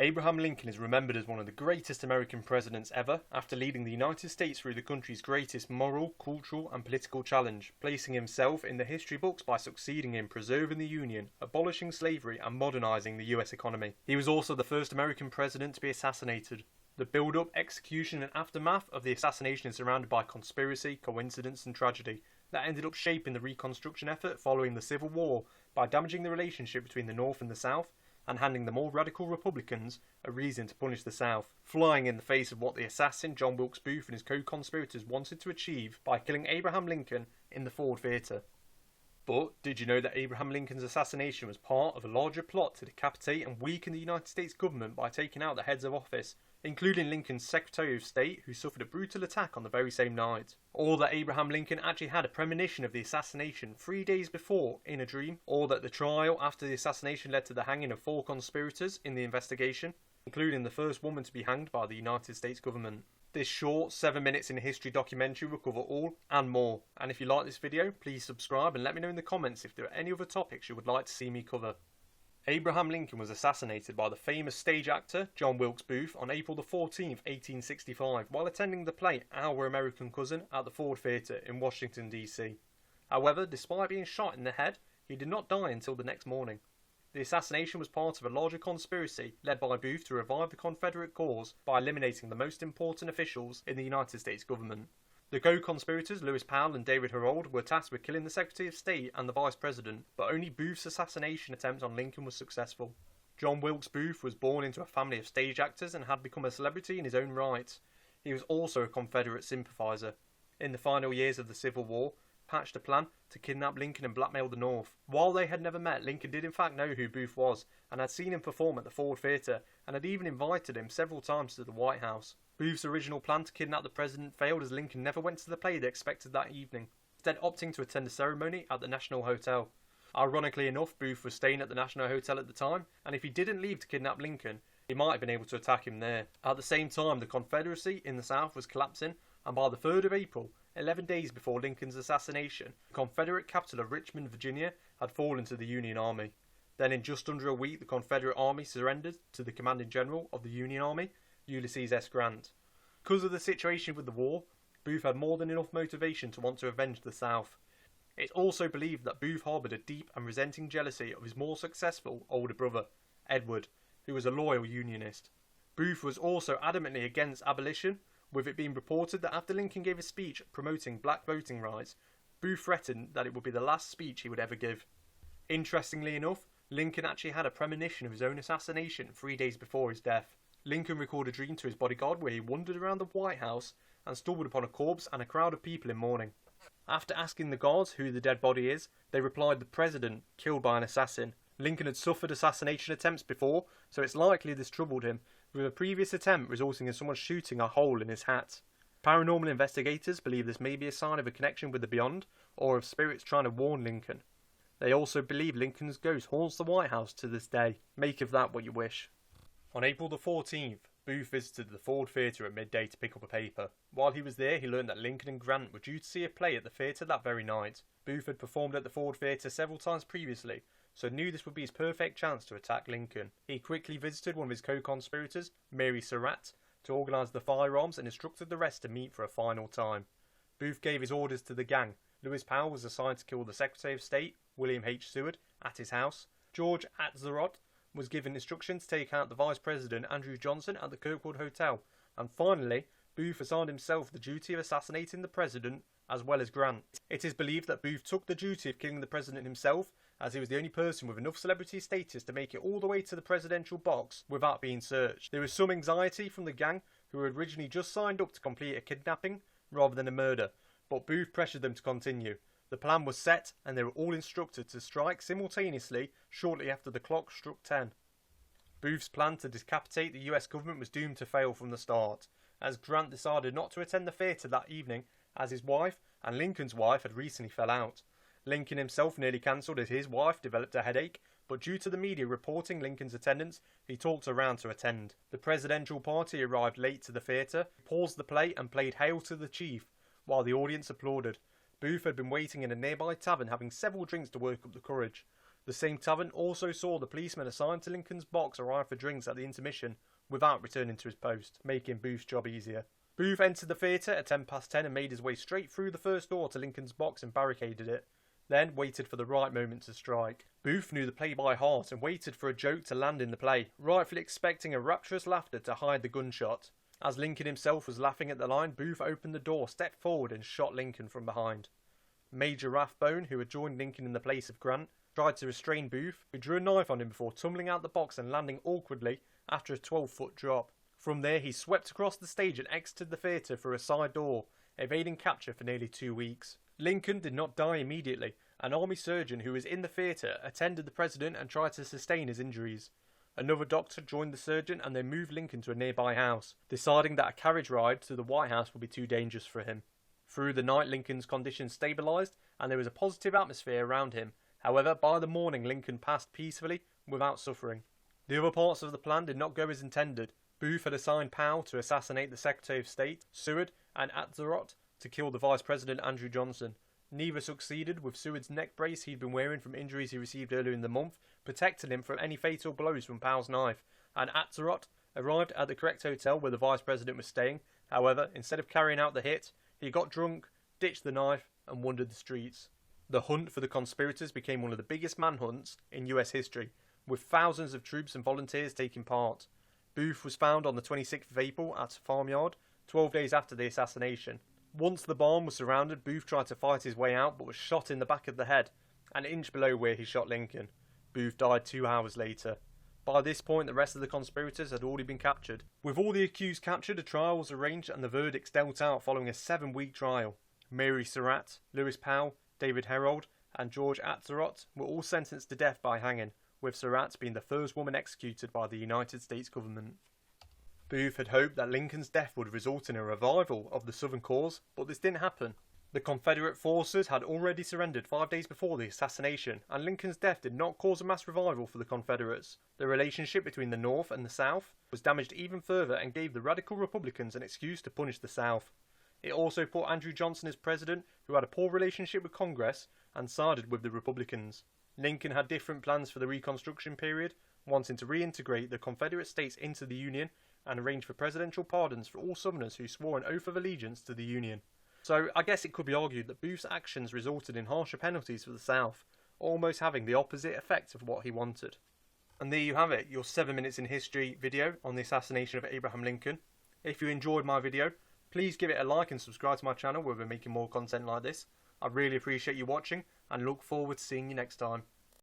Abraham Lincoln is remembered as one of the greatest American presidents ever after leading the United States through the country's greatest moral, cultural and political challenge, placing himself in the history books by succeeding in preserving the Union, abolishing slavery and modernising the US economy. He was also the first American president to be assassinated. The build-up, execution and aftermath of the assassination is surrounded by conspiracy, coincidence and tragedy that ended up shaping the Reconstruction effort following the Civil War by damaging the relationship between the North and the South and handing the more radical Republicans a reason to punish the South, flying in the face of what the assassin John Wilkes Booth and his co-conspirators wanted to achieve by killing Abraham Lincoln in the Ford Theatre. But did you know that Abraham Lincoln's assassination was part of a larger plot to decapitate and weaken the United States government by taking out the heads of office, including Lincoln's Secretary of State, who suffered a brutal attack on the very same night? Or that Abraham Lincoln actually had a premonition of the assassination 3 days before in a dream? Or that the trial after the assassination led to the hanging of 4 conspirators in the investigation, including the first woman to be hanged by the United States government? This short 7 minutes in history documentary will cover all and more. And if you like this video, please subscribe and let me know in the comments if there are any other topics you would like to see me cover. Abraham Lincoln was assassinated by the famous stage actor John Wilkes Booth on April 14, 1865, while attending the play Our American Cousin at the Ford Theatre in Washington, D.C. However, despite being shot in the head, he did not die until the next morning. The assassination was part of a larger conspiracy led by Booth to revive the Confederate cause by eliminating the most important officials in the United States government. The co-conspirators, Lewis Powell and David Herold, were tasked with killing the Secretary of State and the Vice President, but only Booth's assassination attempt on Lincoln was successful. John Wilkes Booth was born into a family of stage actors and had become a celebrity in his own right. He was also a Confederate sympathiser. In the final years of the Civil War, hatched a plan to kidnap Lincoln and blackmail the North. While they had never met, Lincoln did in fact know who Booth was and had seen him perform at the Ford Theatre and had even invited him several times to the White House. Booth's original plan to kidnap the president failed as Lincoln never went to the play they expected that evening, instead opting to attend a ceremony at the National Hotel. Ironically enough, Booth was staying at the National Hotel at the time, and if he didn't leave to kidnap Lincoln, he might have been able to attack him there. At the same time, the Confederacy in the South was collapsing, and by the 3rd of April, 11 days before Lincoln's assassination, the Confederate capital of Richmond, Virginia, had fallen to the Union Army. Then in just under a week, the Confederate Army surrendered to the Commanding General of the Union Army, Ulysses S. Grant. Because of the situation with the war, Booth had more than enough motivation to want to avenge the South. It's also believed that Booth harboured a deep and resenting jealousy of his more successful older brother, Edward, who was a loyal Unionist. Booth was also adamantly against abolition, with it being reported that after Lincoln gave a speech promoting black voting rights, Booth threatened that it would be the last speech he would ever give. Interestingly enough, Lincoln actually had a premonition of his own assassination 3 days before his death. Lincoln recorded a dream to his bodyguard where he wandered around the White House and stumbled upon a corpse and a crowd of people in mourning. After asking the guards who the dead body is, they replied the president, killed by an assassin. Lincoln had suffered assassination attempts before, so it's likely this troubled him, with a previous attempt resulting in someone shooting a hole in his hat. Paranormal investigators believe this may be a sign of a connection with the beyond, or of spirits trying to warn Lincoln. They also believe Lincoln's ghost haunts the White House to this day. Make of that what you wish. On April the 14th, Booth visited the Ford Theatre at midday to pick up a paper. While he was there, he learned that Lincoln and Grant were due to see a play at the theatre that very night. Booth had performed at the Ford Theatre several times previously, so knew this would be his perfect chance to attack Lincoln. He quickly visited one of his co-conspirators, Mary Surratt, to organise the firearms and instructed the rest to meet for a final time. Booth gave his orders to the gang. Lewis Powell was assigned to kill the Secretary of State, William H. Seward, at his house. George Atzerodt was given instructions to take out the Vice President Andrew Johnson at the Kirkwood Hotel, and finally, Booth assigned himself the duty of assassinating the President as well as Grant. It is believed that Booth took the duty of killing the President himself, as he was the only person with enough celebrity status to make it all the way to the presidential box without being searched. There was some anxiety from the gang, who had originally just signed up to complete a kidnapping rather than a murder, but Booth pressured them to continue. The plan was set, and they were all instructed to strike simultaneously shortly after the clock struck 10. Booth's plan to decapitate the US government was doomed to fail from the start, as Grant decided not to attend the theatre that evening, as his wife and Lincoln's wife had recently fell out. Lincoln himself nearly cancelled as his wife developed a headache, but due to the media reporting Lincoln's attendance, he talked her around to attend. The presidential party arrived late to the theatre, paused the play and played Hail to the Chief, while the audience applauded. Booth had been waiting in a nearby tavern having several drinks to work up the courage. The same tavern also saw the policeman assigned to Lincoln's box arrive for drinks at the intermission without returning to his post, making Booth's job easier. Booth entered the theatre at 10 past 10 and made his way straight through the first door to Lincoln's box and barricaded it, then waited for the right moment to strike. Booth knew the play by heart and waited for a joke to land in the play, rightfully expecting a rapturous laughter to hide the gunshot. As Lincoln himself was laughing at the line, Booth opened the door, stepped forward and shot Lincoln from behind. Major Rathbone, who had joined Lincoln in the place of Grant, tried to restrain Booth, who drew a knife on him before tumbling out the box and landing awkwardly after a 12-foot drop. From there he swept across the stage and exited the theatre through a side door, evading capture for nearly 2 weeks. Lincoln did not die immediately. An army surgeon who was in the theatre attended the president and tried to sustain his injuries. Another doctor joined the surgeon and they moved Lincoln to a nearby house, deciding that a carriage ride to the White House would be too dangerous for him. Through the night Lincoln's condition stabilised and there was a positive atmosphere around him. However, by the morning Lincoln passed peacefully without suffering. The other parts of the plan did not go as intended. Booth had assigned Powell to assassinate the Secretary of State, Seward, and Atzerodt to kill the Vice President Andrew Johnson. Neither succeeded, with Seward's neck brace he'd been wearing from injuries he received earlier in the month protecting him from any fatal blows from Powell's knife, and Atzerodt arrived at the correct hotel where the Vice President was staying. However, instead of carrying out the hit, he got drunk, ditched the knife, and wandered the streets. The hunt for the conspirators became one of the biggest manhunts in US history, with thousands of troops and volunteers taking part. Booth was found on the 26th of April at a farmyard, 12 days after the assassination. Once the barn was surrounded, Booth tried to fight his way out but was shot in the back of the head, an inch below where he shot Lincoln. Booth died 2 hours later. By this point, the rest of the conspirators had already been captured. With all the accused captured, a trial was arranged and the verdicts dealt out following a 7-week trial. Mary Surratt, Lewis Powell, David Herold, and George Atzerodt were all sentenced to death by hanging, with Surratt being the first woman executed by the United States government. Booth had hoped that Lincoln's death would result in a revival of the Southern cause, but this didn't happen. The Confederate forces had already surrendered 5 days before the assassination, and Lincoln's death did not cause a mass revival for the Confederates. The relationship between the North and the South was damaged even further and gave the radical Republicans an excuse to punish the South. It also put Andrew Johnson as president, who had a poor relationship with Congress, and sided with the Republicans. Lincoln had different plans for the Reconstruction period, wanting to reintegrate the Confederate states into the Union and arrange for presidential pardons for all Southerners who swore an oath of allegiance to the Union. So I guess it could be argued that Booth's actions resulted in harsher penalties for the South, almost having the opposite effect of what he wanted. And there you have it, your 7 minutes in history video on the assassination of Abraham Lincoln. If you enjoyed my video, please give it a like and subscribe to my channel where we're making more content like this. I really appreciate you watching and look forward to seeing you next time.